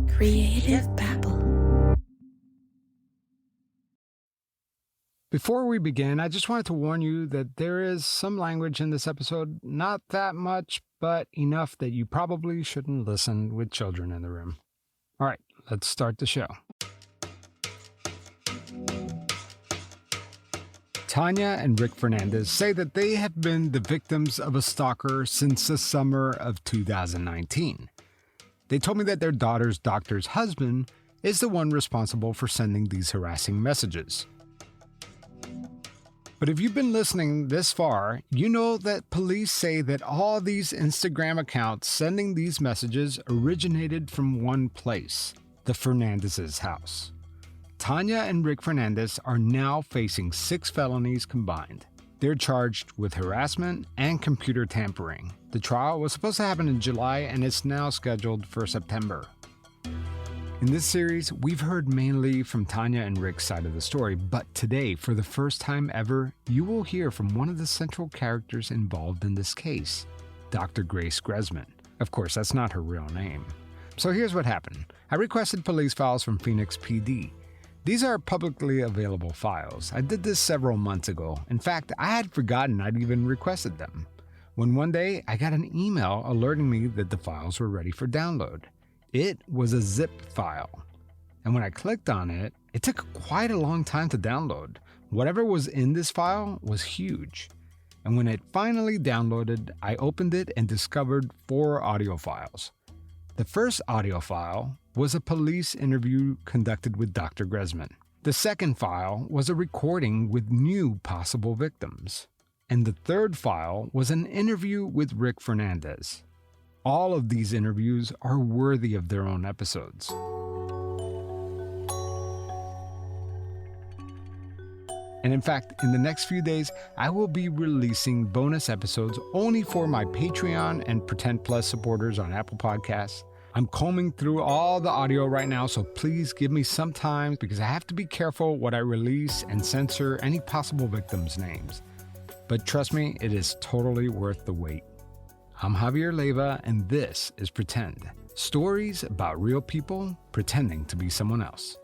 Creative Babble. Before we begin, I just wanted to warn you that there is some language in this episode, not that much, but enough that you probably shouldn't listen with children in the room. All right, let's start the show. Tanya and Rick Fernandez say that they have been the victims of a stalker since the summer of 2019. They told me that their daughter's doctor's husband is the one responsible for sending these harassing messages. But if you've been listening this far, you know that police say that all these Instagram accounts sending these messages originated from one place, the Fernandez's house. Tanya and Rick Fernandez are now facing 6 felonies combined. They're charged with harassment and computer tampering. The trial was supposed to happen in July and is now scheduled for September. In this series, we've heard mainly from Tanya and Rick's side of the story, but today, for the first time ever, you will hear from one of the central characters involved in this case, Dr. Grace Gressman. Of course, that's not her real name. So here's what happened. I requested police files from Phoenix PD. These are publicly available files. I did this several months ago. In fact, I had forgotten I'd even requested them. When one day, I got an email alerting me that the files were ready for download. It was a zip file, and when I clicked on it, it took quite a long time to download. Whatever was in this file was huge, and when it finally downloaded, I opened it and discovered 4 audio files. The first audio file was a police interview conducted with Dr. Gressman. The second file was a recording with new possible victims, and the third file was an interview with Rick Fernandez. All of these interviews are worthy of their own episodes. And in fact, in the next few days, I will be releasing bonus episodes only for my Patreon and Pretend Plus supporters on Apple Podcasts. I'm combing through all the audio right now, so please give me some time because I have to be careful what I release and censor any possible victims' names. But trust me, it is totally worth the wait. I'm Javier Leiva, and this is Pretend. Stories about real people pretending to be someone else.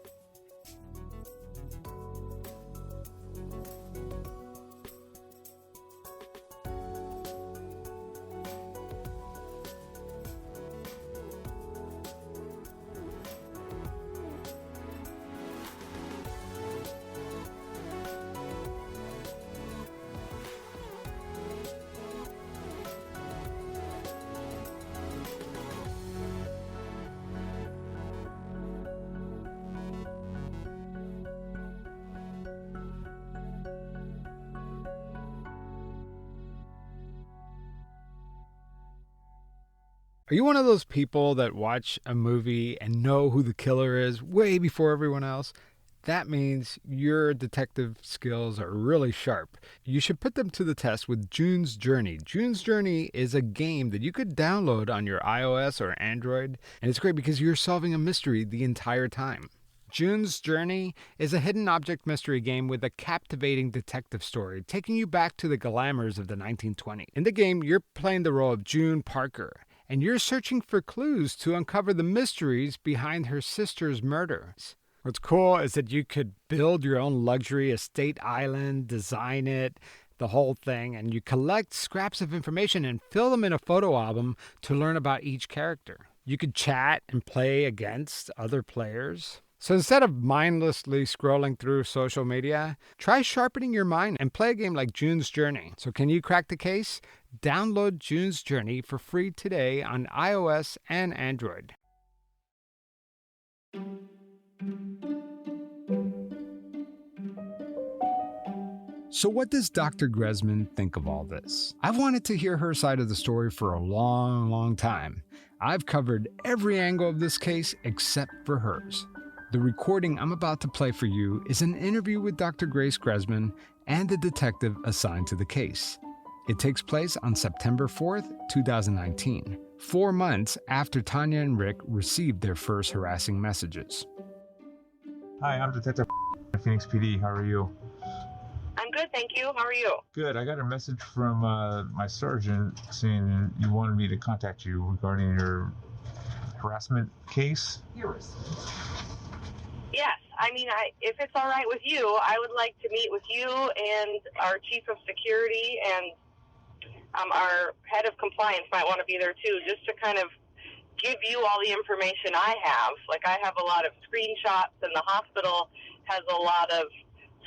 Are you one of those people that watch a movie and know who the killer is way before everyone else? That means your detective skills are really sharp. You should put them to the test with June's Journey. June's Journey is a game that you could download on your iOS or Android, and it's great because you're solving a mystery the entire time. June's Journey is a hidden object mystery game with a captivating detective story, taking you back to the glamours of the 1920s. In the game, you're playing the role of June Parker, and you're searching for clues to uncover the mysteries behind her sister's murders. What's cool is that you could build your own luxury estate island, design it, the whole thing, and you collect scraps of information and fill them in a photo album to learn about each character. You could chat and play against other players. So instead of mindlessly scrolling through social media, try sharpening your mind and play a game like June's Journey. So can you crack the case? Download June's Journey for free today on iOS and Android. So what does Dr. Gressman think of all this? I've wanted to hear her side of the story for a long time. I've covered every angle of this case except for hers. The recording I'm about to play for you is an interview with Dr. Grace Gressman and the detective assigned to the case. It takes place on September 4th, 2019, 4 months after Tanya and Rick received their first harassing messages. Hi, I'm Detective at Phoenix PD. How are you? I'm good, thank you. How are you? Good. I got a message from my sergeant saying you wanted me to contact you regarding your harassment case? Yes. I mean, if it's all right with you, I would like to meet with you and our chief of security and our head of compliance might want to be there too, just to kind of give you all the information I have. Like, I have a lot of screenshots, and the hospital has a lot of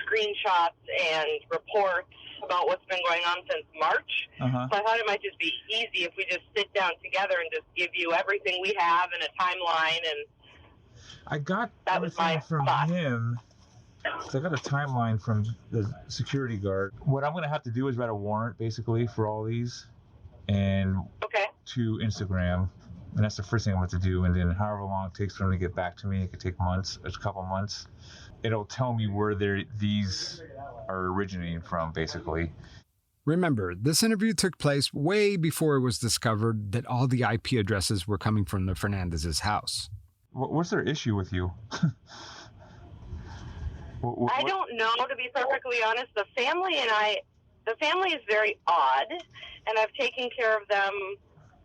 screenshots and reports about what's been going on since March. So I thought it might just be easy if we just sit down together and just give you everything we have and a timeline. And I got that was my everything from thought. him. So I got a timeline from the security guard. What I'm going to have to do is write a warrant, basically, for all these, and to Instagram. And that's the first thing I'm going to do. And then however long it takes for them to get back to me, it could take months, a couple months. It'll tell me where these are originating from, basically. Remember, this interview took place way before it was discovered that all the IP addresses were coming from the Fernandez's house. What's their issue with you? I don't know, to be perfectly honest. The family is very odd, and I've taken care of them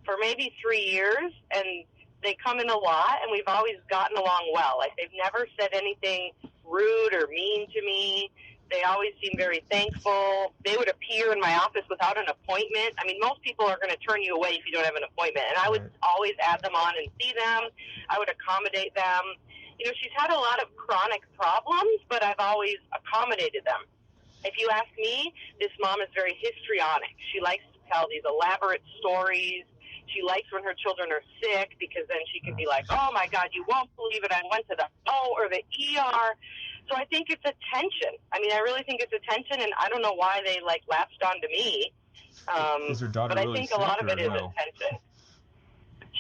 for maybe 3 years, and they come in a lot, and we've always gotten along well. Like, they've never said anything rude or mean to me. They always seem very thankful. They would appear in my office without an appointment. I mean, most people are going to turn you away if you don't have an appointment, and I would always add them on and see them. I would accommodate them. You know, she's had a lot of chronic problems, but I've always accommodated them. If you ask me, this mom is very histrionic. She likes to tell these elaborate stories. She likes when her children are sick, because then she can be like, oh, my God, you won't believe it. I went to the or the ER. So I think it's attention. I mean, I really think it's attention, and I don't know why they, latched onto me. Is her daughter but really I think a lot of it is attention.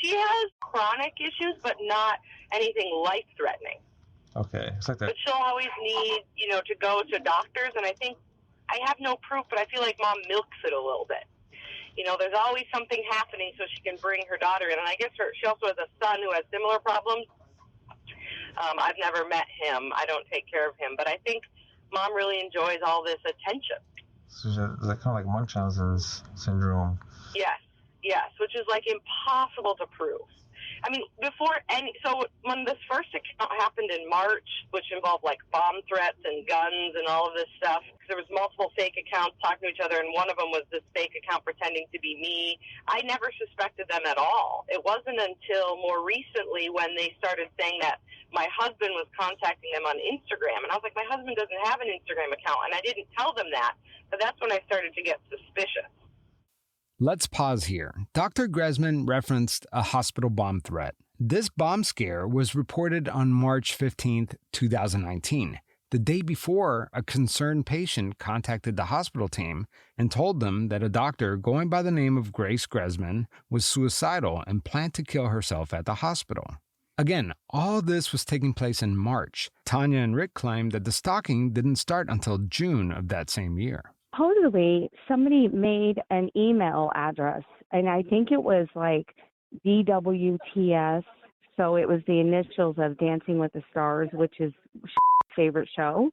She has chronic issues, but not anything life-threatening. Okay. It's like that. But she'll always need, to go to doctors, and I think I have no proof, but I feel like Mom milks it a little bit. There's always something happening so she can bring her daughter in. And I guess she also has a son who has similar problems. I've never met him. I don't take care of him. But I think Mom really enjoys all this attention. So is that kind of like Munchausen's syndrome? Yes, which is impossible to prove. I mean, so when this first account happened in March, which involved bomb threats and guns and all of this stuff, there was multiple fake accounts talking to each other, and one of them was this fake account pretending to be me. I never suspected them at all. It wasn't until more recently when they started saying that my husband was contacting them on Instagram, and I was like, my husband doesn't have an Instagram account, and I didn't tell them that, but that's when I started to get suspicious. Let's pause here. Dr. Gressman referenced a hospital bomb threat. This bomb scare was reported on March 15th, 2019. The day before, a concerned patient contacted the hospital team and told them that a doctor going by the name of Grace Gressman was suicidal and planned to kill herself at the hospital. Again, all this was taking place in March. Tanya and Rick claimed that the stalking didn't start until June of that same year. Supposedly, somebody made an email address, and I think it was DWTS, so it was the initials of Dancing with the Stars, which is favorite show.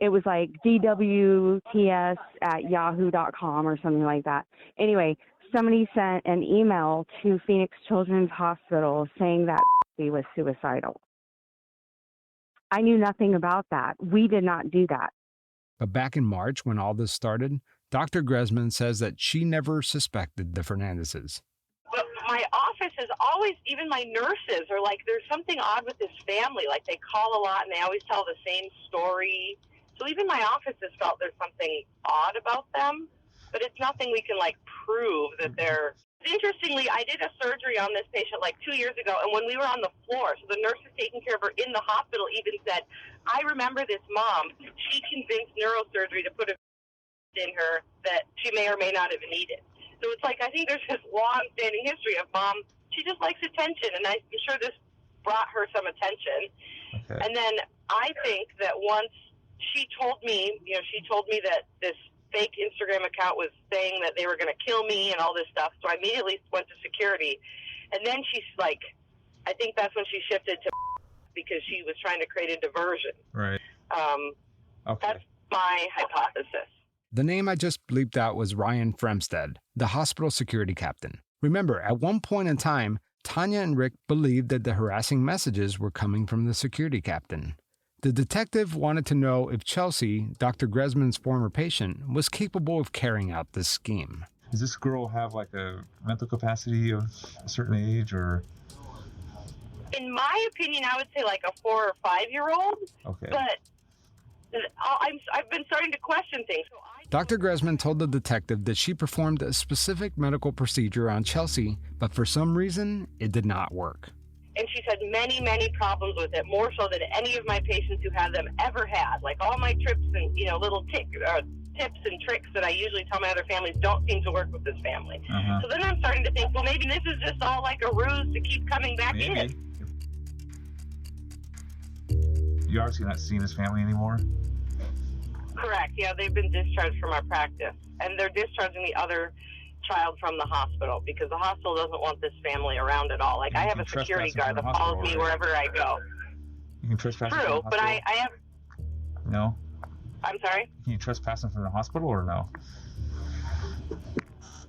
It was DWTS@yahoo.com or something like that. Anyway, somebody sent an email to Phoenix Children's Hospital saying that he was suicidal. I knew nothing about that. We did not do that. But back in March, when all this started, Dr. Gressman says that she never suspected the Fernandezes. But my office is always, even my nurses are there's something odd with this family. They call a lot, and they always tell the same story. So even my office has felt there's something odd about them, but it's nothing we can, prove that they're... Interestingly, I did a surgery on this patient 2 years ago, and when we were on the floor, so the nurses taking care of her in the hospital even said, I remember this mom. She convinced neurosurgery to put a in her that she may or may not have needed. So it's I think there's this long-standing history of Mom. She just likes attention, and I'm sure this brought her some attention. Okay. And then I think that once she told me that this fake Instagram account was saying that they were going to kill me and all this stuff. So I immediately went to security. And then she's I think that's when she shifted to because she was trying to create a diversion. Right. Okay. That's my hypothesis. The name I just bleeped out was Ryan Fremstead, the hospital security captain. Remember, at one point in time, Tanya and Rick believed that the harassing messages were coming from the security captain. The detective wanted to know if Chelsea, Dr. Gressman's former patient, was capable of carrying out this scheme. Does this girl have like a mental capacity of a certain age, or? In my opinion, I would say like a 4 or 5-year-old. Okay. But I've been starting to question things. Dr. Gressman told the detective that she performed a specific medical procedure on Chelsea, but for some reason, it did not work. And she's had many, many problems with it, more so than any of my patients who had them ever had. Like all my trips and, little tips and tricks that I usually tell my other families don't seem to work with this family. Uh-huh. So then I'm starting to think, well, maybe this is just all like a ruse to keep coming back in. You're obviously not seeing this family anymore? Correct. Yeah, they've been discharged from our practice. And they're discharging the other child from the hospital because the hospital doesn't want this family around at all. Like, I have a security guard that follows me wherever I go. You can trespass from the True, hospital? but I have... No? I'm sorry? Can you trespass them from the hospital or no?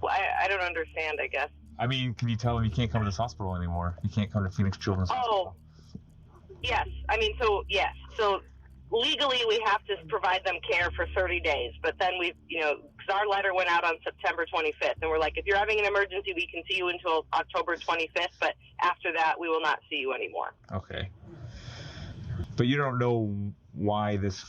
Well, I don't understand, I guess. I mean, can you tell them you can't come to this hospital anymore? You can't come to Phoenix Children's Hospital? Yes. Yes. So legally we have to provide them care for 30 days. But then because our letter went out on September 25th. And we're like, if you're having an emergency, we can see you until October 25th. But after that, we will not see you anymore. Okay. But you don't know why this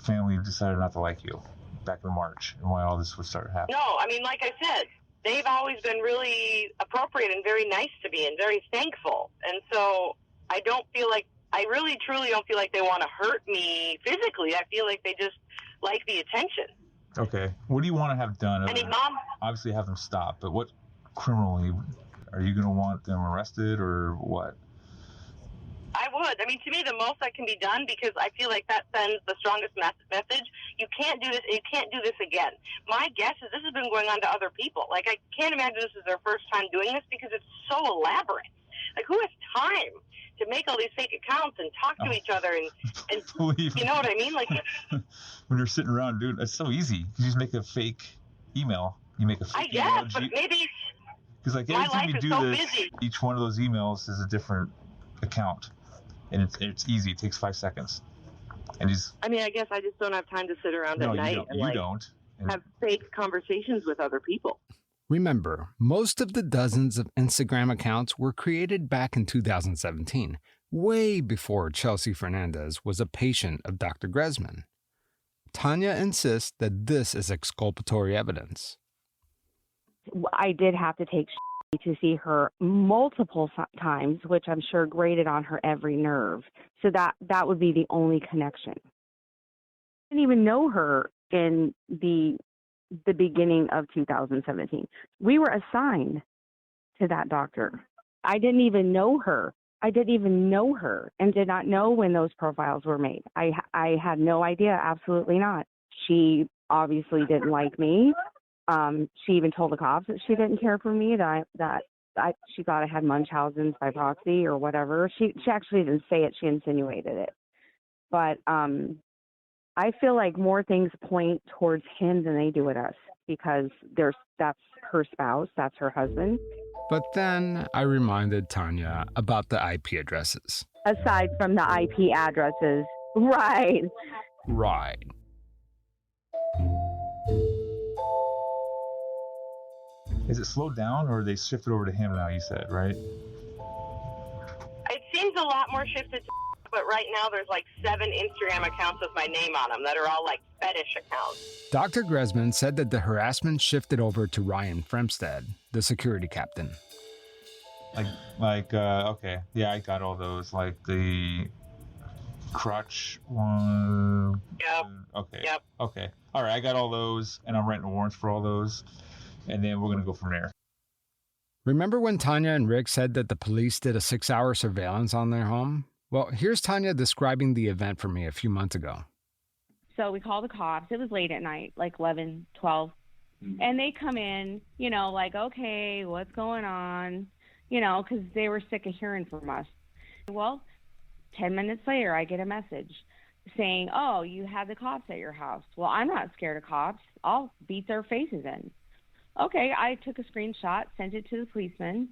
family decided not to like you back in March and why all this would start happening? No, like I said, they've always been really appropriate and very nice to me and very thankful. And so I really truly don't feel like they want to hurt me physically. I feel like they just like the attention. Okay. What do you want to have done? Mom? Obviously have them stop, but what criminally are you going to want them arrested or what? I would. To me, the most that can be done, because I feel like that sends the strongest message. You can't do this. You can't do this again. My guess is this has been going on to other people. Like, I can't imagine this is their first time doing this because it's so elaborate. Like, who has time to make all these fake accounts and talk to each other and you know what I mean? Like, when you're sitting around, dude, it's so easy. You just make a fake email. You make a fake email. I guess, but maybe because like every time you do so this, busy. Each one of those emails is a different account, and it's easy. It takes 5 seconds. And I guess I just don't have time to sit around at night you don't have fake conversations with other people. Remember, most of the dozens of Instagram accounts were created back in 2017, way before Chelsea Fernandez was a patient of Dr. Gressman. Tanya insists that this is exculpatory evidence. I did have to take to see her multiple times, which I'm sure grated on her every nerve. So that would be the only connection. I didn't even know her in the beginning of 2017. We were assigned to that doctor. I didn't even know her and did not know when those profiles were made. I had no idea. Absolutely not. She obviously didn't like me. She even told the cops that she didn't care for me, that she thought I had Munchausen's by proxy or whatever. She actually didn't say it. She insinuated it. But I feel like more things point towards him than they do with us because that's her spouse, that's her husband. But then I reminded Tanya about the IP addresses. Aside from the IP addresses, right. Right. Is it slowed down or they shifted over to him now, you said, right? It seems a lot more shifted to, but right now there's like 7 Instagram accounts with my name on them that are all like fetish accounts. Dr. Gressman said that the harassment shifted over to Ryan Fremstad, the security captain. Okay. Yeah, I got all those. Like the crotch one. Yep. Okay. Yep. Okay. All right, I got all those, and I'm writing warrants for all those, and then we're going to go from there. Remember when Tanya and Rick said that the police did a 6-hour surveillance on their home? Well, here's Tanya describing the event for me a few months ago. So we called the cops. It was late at night, like 11, 12. And they come in, like, okay, what's going on? Because they were sick of hearing from us. Well, 10 minutes later, I get a message saying, oh, you had the cops at your house. Well, I'm not scared of cops. I'll beat their faces in. Okay, I took a screenshot, sent it to the policeman,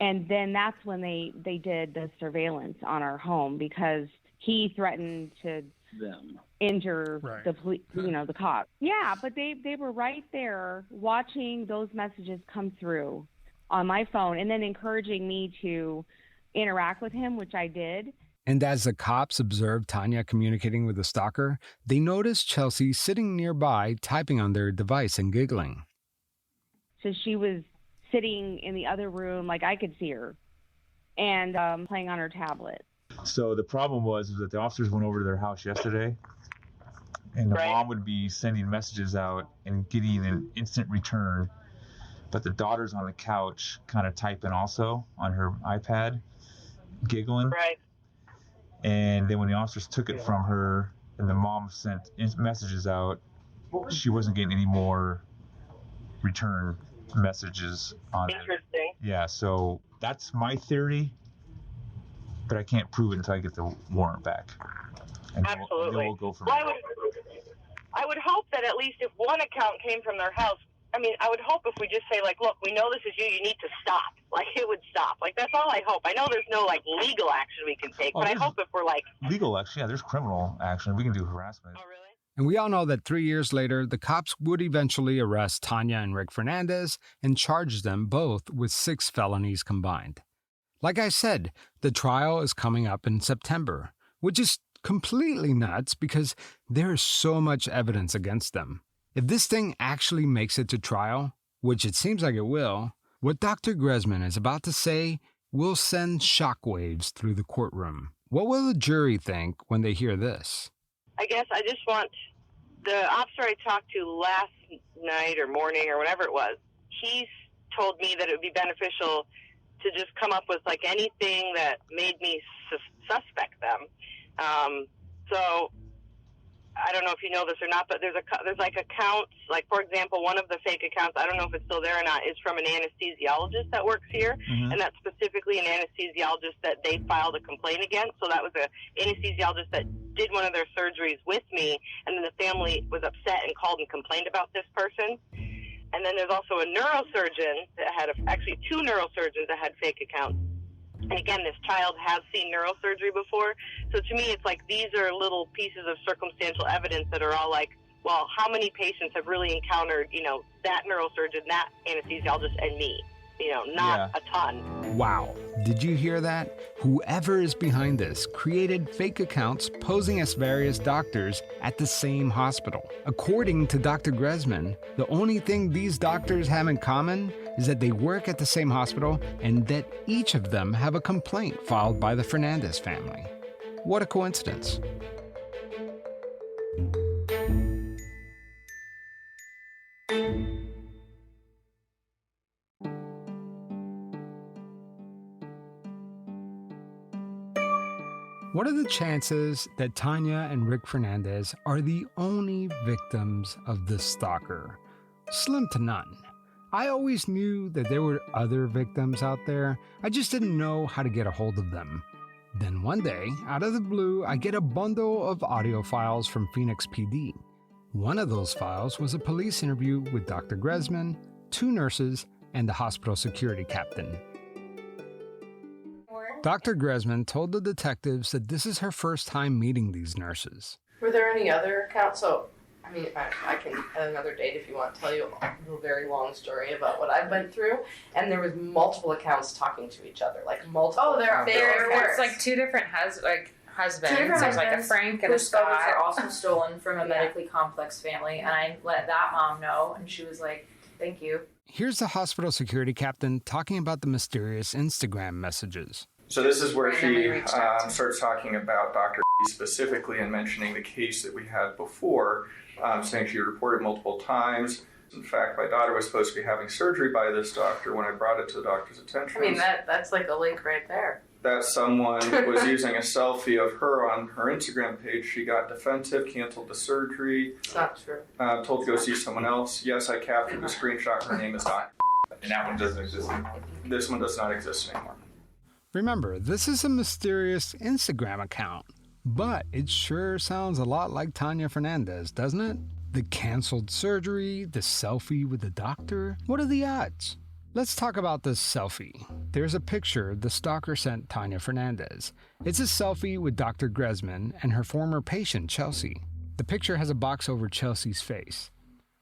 And then that's when they did the surveillance on our home because he threatened to injure the cops. Yeah, but they were right there watching those messages come through on my phone and then encouraging me to interact with him, which I did. And as the cops observed Tanya communicating with the stalker, they noticed Chelsea sitting nearby, typing on their device and giggling. So she was sitting in the other room, like I could see her, and playing on her tablet. So the problem was that the officers went over to their house yesterday, and the mom would be sending messages out and getting an instant return, but the daughter's on the couch kind of typing also on her iPad, giggling. Right. And then when the officers took it from her and the mom sent messages out, she wasn't getting any more return messages on it. Interesting. Yeah, so that's my theory, but I can't prove it until I get the warrant back. And Absolutely. Then we'll go from there. there. I would hope that at least if one account came from their house, I mean, I would hope if we just say, like, look, we know this is you need to stop. Like, it would stop. Like, that's all I hope. I know there's no, like, legal action we can take, but I hope if we're, like... Legal action? Yeah, there's criminal action. We can do harassment. Oh, really? And we all know that 3 years later, the cops would eventually arrest Tanya and Rick Fernandez and charge them both with 6 felonies combined. Like I said, the trial is coming up in September, which is completely nuts because there is so much evidence against them. If this thing actually makes it to trial, which it seems like it will, what Dr. Gressman is about to say will send shockwaves through the courtroom. What will the jury think when they hear this? I guess I just want the officer I talked to last night or morning or whatever it was, he told me that it would be beneficial to just come up with like anything that made me suspect them. So I don't know if you know this or not, but there's like accounts, like for example, one of the fake accounts, I don't know if it's still there or not, is from an anesthesiologist that works here, and that's specifically an anesthesiologist that they filed a complaint against. So that was an anesthesiologist that did one of their surgeries with me, and then the family was upset and called and complained about this person. And then there's also a neurosurgeon that had actually 2 neurosurgeons that had fake accounts. And again, this child has seen neurosurgery before. So to me, it's like these are little pieces of circumstantial evidence that are all like, well, how many patients have really encountered, that neurosurgeon, that anesthesiologist, and me? Not a ton. Wow. Did you hear that? Whoever is behind this created fake accounts posing as various doctors at the same hospital. According to Dr. Gressman, the only thing these doctors have in common is that they work at the same hospital and that each of them have a complaint filed by the Fernandez family. What a coincidence. What are the chances that Tanya and Rick Fernandez are the only victims of this stalker? Slim to none. I always knew that there were other victims out there. I just didn't know how to get a hold of them. Then one day, out of the blue, I get a bundle of audio files from Phoenix PD. One of those files was a police interview with Dr. Gressman, 2 nurses, and the hospital security captain. Dr. Gressman told the detectives that this is her first time meeting these nurses. Were there any other accounts? So, I can at another date if you want to tell you a very long story about what I went through. And there was multiple accounts talking to each other, like multiple. Oh, there accounts. it's like 2 different husbands. There's like a Frank and a whose Scott. photos are also stolen from a medically complex family, and I let that mom know, and she was like, "Thank you." Here's the hospital security captain talking about the mysterious Instagram messages. So this is where she starts talking about Dr. specifically and mentioning the case that we had before, saying she reported multiple times. In fact, my daughter was supposed to be having surgery by this doctor when I brought it to the doctor's attention. That's like a link right there. That someone was using a selfie of her on her Instagram page. She got defensive, canceled the surgery. It's not true. Told to go see someone else. Yes, I captured the screenshot. Her name is Dr. And that one doesn't exist anymore. This one does not exist anymore. Remember, this is a mysterious Instagram account, but it sure sounds a lot like Tanya Fernandez, doesn't it? The canceled surgery, the selfie with the doctor. What are the odds? Let's talk about this selfie. There's a picture the stalker sent Tanya Fernandez. It's a selfie with Dr. Gressman and her former patient, Chelsea. The picture has a box over Chelsea's face.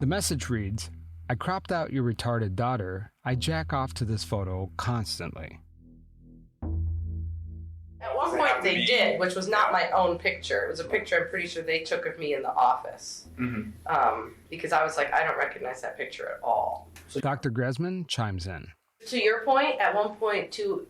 The message reads, "I cropped out your retarded daughter. I jack off to this photo constantly." At one point they did, which was not my own picture. It was a picture I'm pretty sure they took of me in the office. Because I was like, I don't recognize that picture at all. Dr. Gressman chimes in. To your point, at one point two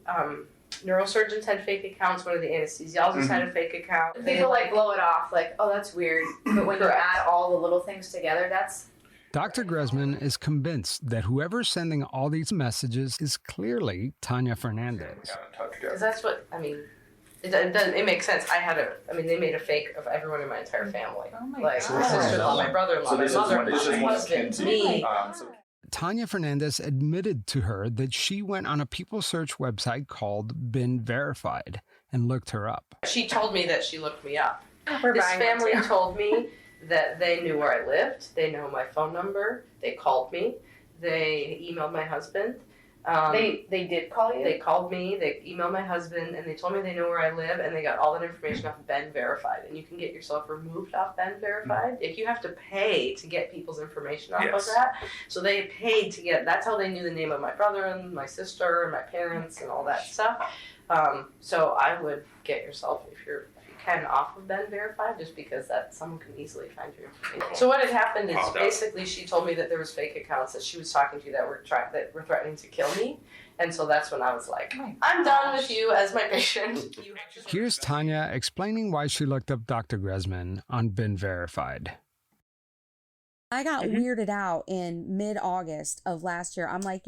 neurosurgeons had fake accounts, one of the anesthesiologists had a fake account. People like blow it off, like, oh, that's weird. But when you add all the little things together, that's... Dr. Gressman is convinced that whoever's sending all these messages is clearly Tanya Fernandez. Because that's what, I mean, it makes sense. They made a fake of everyone in my entire family. Oh my like, God. my sister-in-law, my brother-in-law, my mother, my husband, me. Tanya Fernandez admitted to her that she went on a people search website called Been Verified and looked her up. She told me that she looked me up. We're This buying family one too. told me that they knew where I lived. They know my phone number. They called me. They emailed my husband. They did call you? They called me, they emailed my husband, and they told me they know where I live, and they got all that information off Ben Verified. And you can get yourself removed off Ben Verified. Like, you have to pay to get people's information off of that. So they paid to get, that's how they knew the name of my brother and my sister and my parents and all that stuff. So I would get yourself, if you can, off of Ben Verified, just because that someone can easily find your information. So what had happened is basically she told me that there was fake accounts that she was talking to that were threatening to kill me, and so that's when I was like, I'm done with you as my patient. Here's Tanya explaining why she looked up Dr. Gressman on Been Verified. I got weirded out in mid-August of last year. I'm like,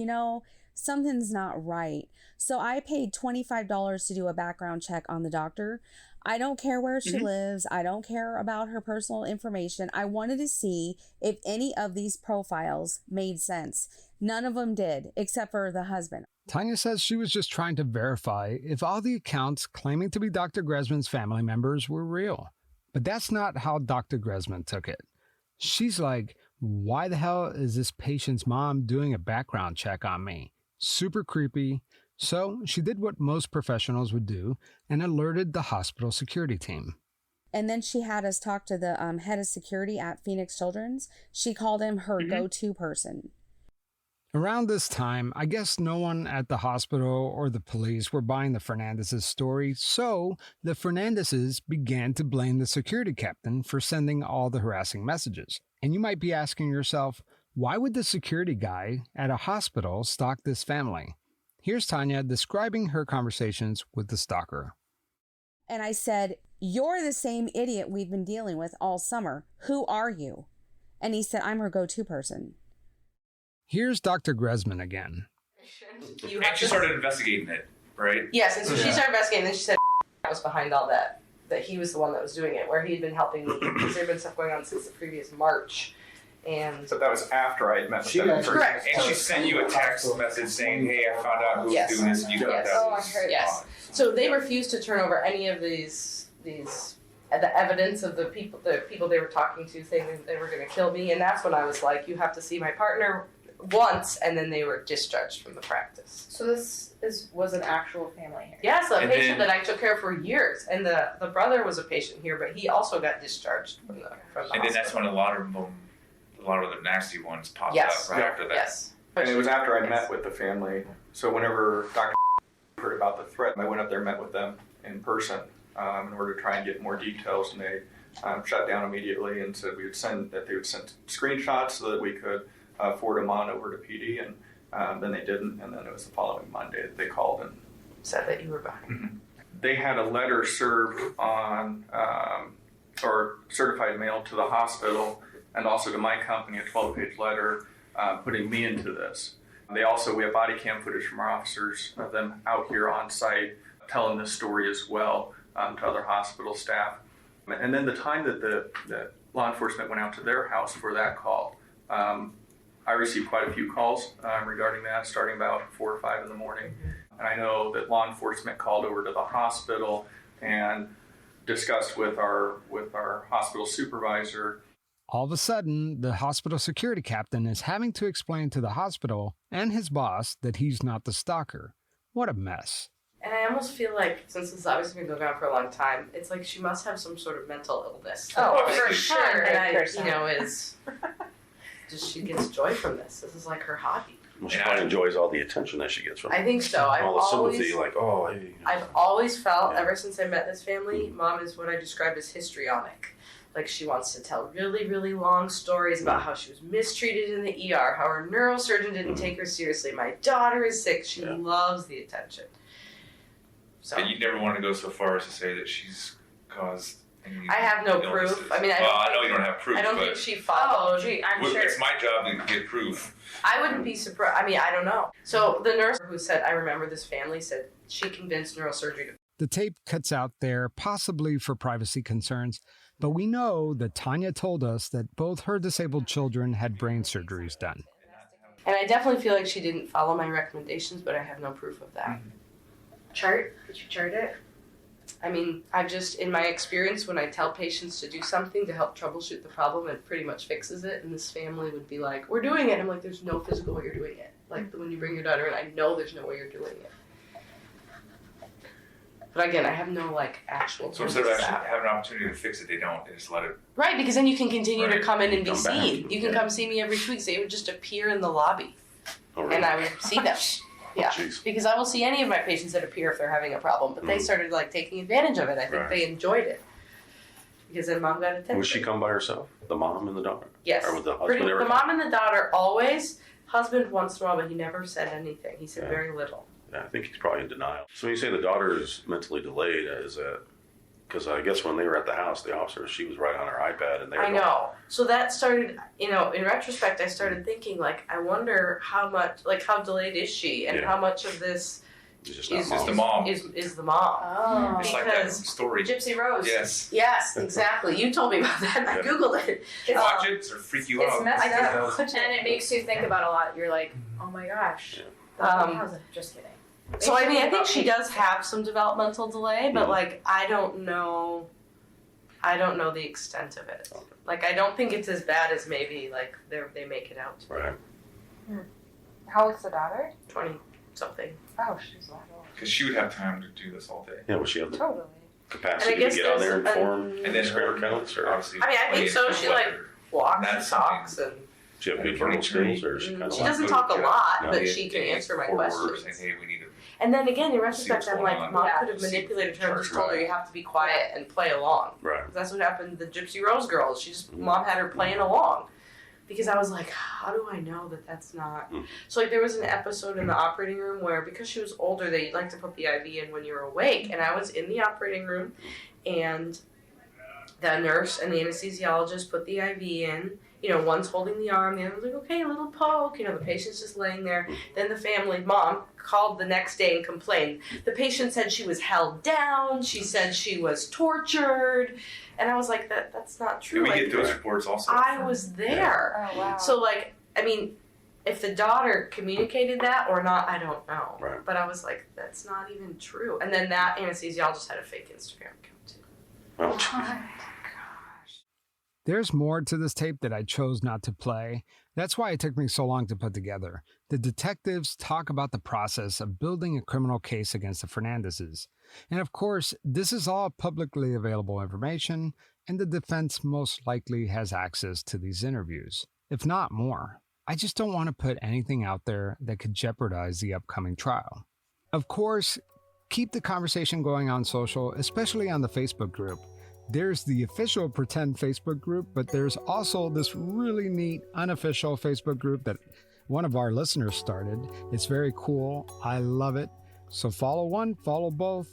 something's not right. So I paid $25 to do a background check on the doctor. I don't care where she lives. I don't care about her personal information. I wanted to see if any of these profiles made sense. None of them did, except for the husband. Tanya says she was just trying to verify if all the accounts claiming to be Dr. Gressman's family members were real. But that's not how Dr. Gressman took it. She's like, why the hell is this patient's mom doing a background check on me? Super creepy. So she did what most professionals would do and alerted the hospital security team. And then she had us talk to the head of security at Phoenix Children's. She called him her go-to person. Around this time, I guess no one at the hospital or the police were buying the Fernandez's story, so the Fernandezes began to blame the security captain for sending all the harassing messages. And you might be asking yourself, why would the security guy at a hospital stalk this family? Here's Tanya describing her conversations with the stalker. And I said, you're the same idiot we've been dealing with all summer. Who are you? And he said, I'm her go-to person. Here's Dr. Gressman again. And she started investigating it, right? Yes, and so she started investigating, and then she said I was behind all that he was the one that was doing it, where he had been helping me, because there had been stuff going on since the previous March. And so that was after I had met with them. Correct. And she sent you a text message saying, hey, I found out who's doing this, and you got that. Oh, I heard. Yes. So they refused to turn over any of the evidence of the people they were talking to, saying that they were going to kill me, and that's when I was like, you have to see my partner once, and then they were discharged from the practice. So this was an actual family here? Yes, a patient that I took care of for years, and the brother was a patient here, but he also got discharged from the hospital. And then that's when a lot of the nasty ones popped up right after that. Yes. And it was after I met with the family. So whenever Dr. heard about the threat, I went up there and met with them in person in order to try and get more details, and they shut down immediately and said they would send screenshots so that we could forward them on over to PD, and then they didn't, and then it was the following Monday that they called and said that you were behind. They had a letter served on or certified mail to the hospital and also to my company, a 12-page letter putting me into this. We have body cam footage from our officers of them out here on site telling this story as well to other hospital staff. And then the time that the law enforcement went out to their house for that call, I received quite a few calls regarding that, starting about 4 or 5 in the morning. And I know that law enforcement called over to the hospital and discussed with our hospital supervisor. All of a sudden, the hospital security captain is having to explain to the hospital and his boss that he's not the stalker. What a mess. And I almost feel like, since this has obviously been going on for a long time, it's like she must have some sort of mental illness. Oh, for sure. And she gets joy from this. This is like her hobby. Well, she probably enjoys all the attention that she gets from it. I think so. All the sympathy, like, oh, hey. I've always felt, ever since I met this family, Mom is what I describe as histrionic. Like, she wants to tell really, really long stories about how she was mistreated in the ER, how her neurosurgeon didn't take her seriously. My daughter is sick. She loves the attention. So. And you never want to go so far as to say that she's caused any I have no illnesses. proof. I mean, I know you don't have proof. I don't think she followed. I'm sure. It's my job to get proof. I wouldn't be surprised. I mean, I don't know. So the nurse who said, I remember this family, said she convinced neurosurgery to. The tape cuts out there, possibly for privacy concerns, but we know that Tanya told us that both her disabled children had brain surgeries done. And I definitely feel like she didn't follow my recommendations, but I have no proof of that. Chart? Did you chart it? I mean, I've just, in my experience, when I tell patients to do something to help troubleshoot the problem, it pretty much fixes it. And this family would be like, we're doing it. I'm like, there's no physical way you're doing it. Like, when you bring your daughter in, I know there's no way you're doing it. But again, I have no, like, actual. So instead of actually having an opportunity to fix it, they don't. They just let it. Right, because then you can continue to come in and be seen. Back. You can come see me every 2 weeks. They would just appear in the lobby. Oh, really? And I would see them. Yeah, Jeez. because I will see any of my patients that appear if they're having a problem, but they started like taking advantage of it. I think they enjoyed it because then Mom got attention. Would she come by herself, the mom and the daughter? Yes. Or with the husband? The mom and the daughter always. Husband once in a while, but he never said anything. He said very little. Yeah, I think he's probably in denial. So when you say the daughter is mentally delayed, is that because I guess when they were at the house, the officer, she was right on her iPad, and they were know. So that started, in retrospect, I started thinking, like, I wonder how much, like, how delayed is she, and how much of this is the mom. Is the mom. Oh. It's like that story. Gypsy Rose. Yes, exactly. You told me about that, and I Googled it. Watch it, or freak you out. It's messed up. And it makes you think about a lot. You're like, oh my gosh. Just kidding. So I mean, I think she does have some developmental delay, but like I don't know the extent of it. Like I don't think it's as bad as maybe like they make it out to be. Right. How old's the daughter? 20-something. Oh, she's a lot older. Because she would have time to do this all day. Yeah, well, she have the Totally. capacity to get on there and form and then spare accounts, or obviously. I mean, I think so. She like walks and talks and. she have good verbal skills, or she kind of She doesn't talk a lot, but she can answer my questions. Saying, hey, we need to. And then again, in retrospect, I'm like, on. Mom could have manipulated her and just told her you have to be quiet and play along. Right. That's what happened to the Gypsy Rose girls. Mom had her playing along. Because I was like, how do I know that that's not... So like there was an episode in the operating room where because she was older, they like to put the IV in when you're awake. And I was in the operating room and the nurse and the anesthesiologist put the IV in. One's holding the arm, the other's like, okay, a little poke. The patient's just laying there. Then the family, Mom, called the next day and complained. The patient said she was held down. She said she was tortured. And I was like, that's not true. Yeah, we get those reports also. I was there. Oh, wow. So, like, I mean, if the daughter communicated that or not, I don't know. Right. But I was like, that's not even true. And then that anesthesiologist had a fake Instagram account, too. well, There's more to this tape that I chose not to play. That's why it took me so long to put together. The detectives talk about the process of building a criminal case against the Fernandezes. And of course, this is all publicly available information, and the defense most likely has access to these interviews, if not more. I just don't want to put anything out there that could jeopardize the upcoming trial. Of course, keep the conversation going on social, especially on the Facebook group. There's the official Pretend Facebook group, but there's also this really neat unofficial Facebook group that one of our listeners started. It's very cool. I love it. So follow one, follow both.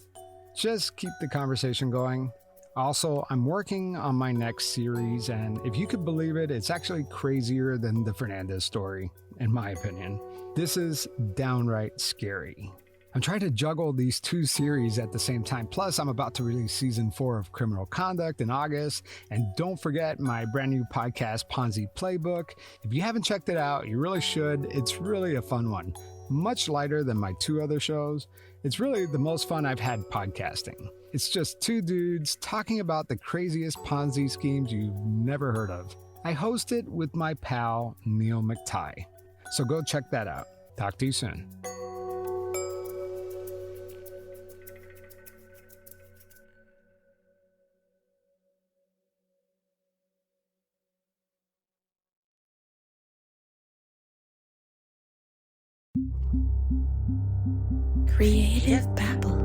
Just keep the conversation going. Also, I'm working on my next series, and if you could believe it, it's actually crazier than the Fernandez story, in my opinion. This is downright scary. I'm trying to juggle these two series at the same time. Plus, I'm about to release season 4 of Criminal Conduct in August. And don't forget my brand new podcast, Ponzi Playbook. If you haven't checked it out, you really should. It's really a fun one. Much lighter than my 2 other shows. It's really the most fun I've had podcasting. It's just 2 dudes talking about the craziest Ponzi schemes you've never heard of. I host it with my pal, Neil McTighe. So go check that out. Talk to you soon. Creative Babble.